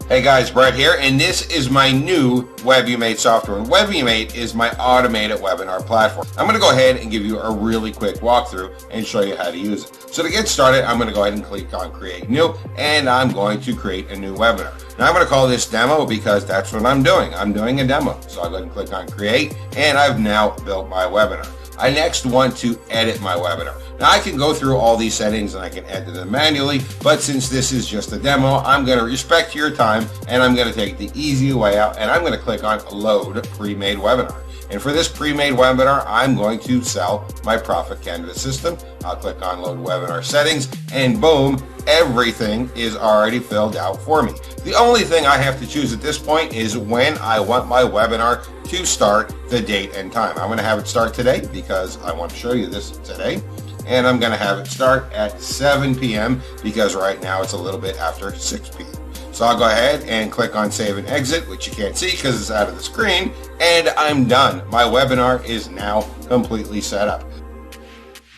Hey guys, Brett here, and this is my new webbbymate software. And webbbymate is my automated webinar platform. I'm going to go ahead and give you a really quick walkthrough and show you how to use it. So to get started, I'm going to go ahead and click on Create New, and I'm going to create a new webinar. Now I'm going to call this Demo because that's what I'm doing. I'm doing a demo. So I'll go ahead and click on Create, and I've now built my webinar. I next want to edit my webinar. Now I can go through all these settings and I can edit them manually, but since this is just a demo, I'm going to respect your time and I'm going to take the easy way out, and I'm going to click on Load Pre-Made Webinar. And for this pre-made webinar, I'm going to sell my Profit Canvas system. I'll click on Load Webinar Settings, and boom, everything is already filled out for me. The only thing I have to choose at this point is when I want my webinar to start, the date and time. I'm going to have it start today because I want to show you this today. And I'm going to have it start at 7 p.m. because right now it's a little bit after 6 p.m. So I'll go ahead and click on Save and Exit, which you can't see because it's out of the screen, and I'm done. My webinar is now completely set up.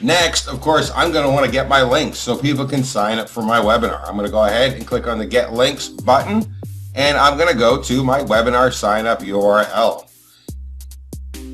Next, of course, I'm going to want to get my links so people can sign up for my webinar. I'm going to go ahead and click on the Get Links button, and I'm going to go to my webinar sign up URL.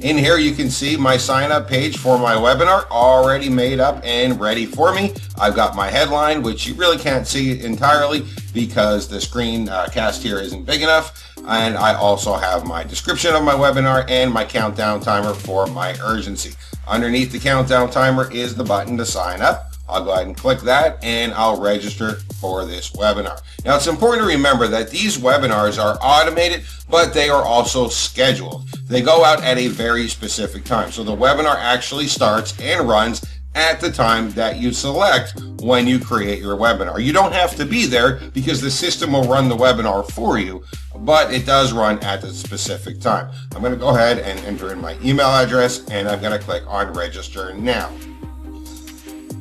In here you can see my sign up page for my webinar already made up and ready for me. I've got my headline, which you really can't see entirely because the screen cast here isn't big enough. And I also have my description of my webinar and my countdown timer for my urgency. Underneath the countdown timer is the button to sign up. I'll go ahead and click that and I'll register for this webinar. Now it's important to remember that these webinars are automated, but they are also scheduled. They go out at a very specific time. So the webinar actually starts and runs at the time that you select when you create your webinar. You don't have to be there because the system will run the webinar for you, but it does run at the specific time. I'm going to go ahead and enter in my email address, and I'm going to click on Register Now.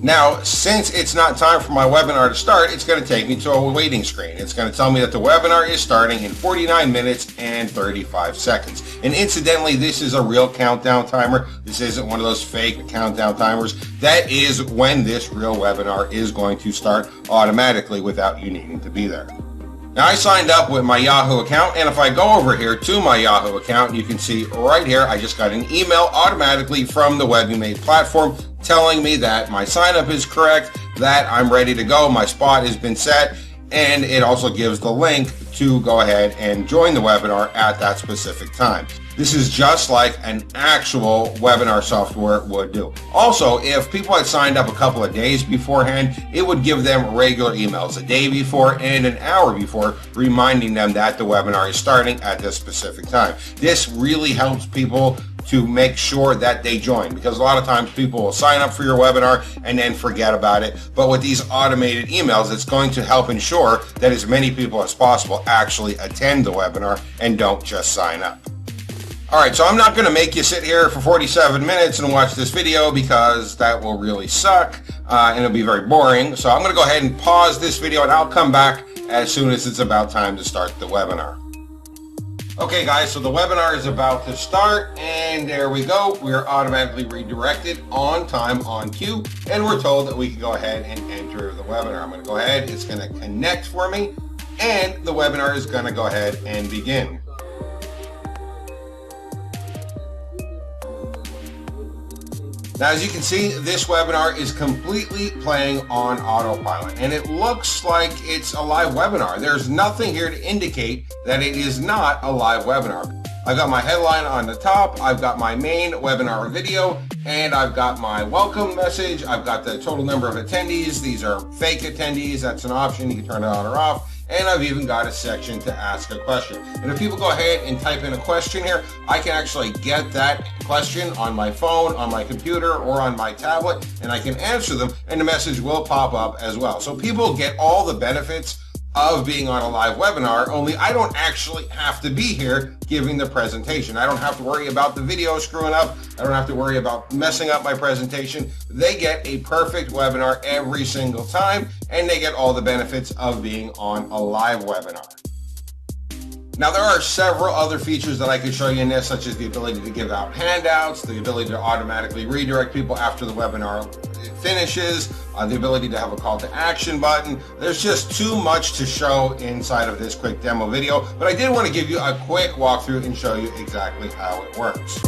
Now, since it's not time for my webinar to start, it's going to take me to a waiting screen. It's going to tell me that the webinar is starting in 49 minutes and 35 seconds. And incidentally, this is a real countdown timer. This isn't one of those fake countdown timers. That is when this real webinar is going to start automatically without you needing to be there. Now I signed up with my Yahoo account, and if I go over here to my Yahoo account, you can see right here I just got an email automatically from the webbbymate platform telling me that my sign up is correct, that I'm ready to go, my spot has been set, and it also gives the link to go ahead and join the webinar at that specific time. This is just like an actual webinar software would do. Also, if people had signed up a couple of days beforehand, it would give them regular emails a day before and an hour before reminding them that the webinar is starting at this specific time. This really helps people to make sure that they join, because a lot of times people will sign up for your webinar and then forget about it. But with these automated emails, it's going to help ensure that as many people as possible actually attend the webinar and don't just sign up. Alright, so I'm not going to make you sit here for 47 minutes and watch this video because that will really suck and it'll be very boring. So I'm going to go ahead and pause this video and I'll come back as soon as it's about time to start the webinar. Okay guys, so the webinar is about to start, and there we go. We are automatically redirected on time, on cue, and we're told that we can go ahead and enter the webinar. I'm going to go ahead, it's going to connect for me, and the webinar is going to go ahead and begin. Now, as you can see, this webinar is completely playing on autopilot, and it looks like it's a live webinar. There's nothing here to indicate that it is not a live webinar. I've got my headline on the top, I've got my main webinar video, and I've got my welcome message. I've got the total number of attendees. These are fake attendees. That's an option. You can turn it on or off. And I've even got a section to ask a question. And if people go ahead and type in a question here, I can actually get that question on my phone, on my computer, or on my tablet, and I can answer them, and the message will pop up as well. So people get all the benefits of being on a live webinar, only I don't actually have to be here giving the presentation. I don't have to worry about the video screwing up. I don't have to worry about messing up my presentation. They get a perfect webinar every single time, and they get all the benefits of being on a live webinar. Now there are several other features that I could show you in this, such as the ability to give out handouts, the ability to automatically redirect people after the webinar finishes, the ability to have a call to action button. There's just too much to show inside of this quick demo video, but I did want to give you a quick walkthrough and show you exactly how it works.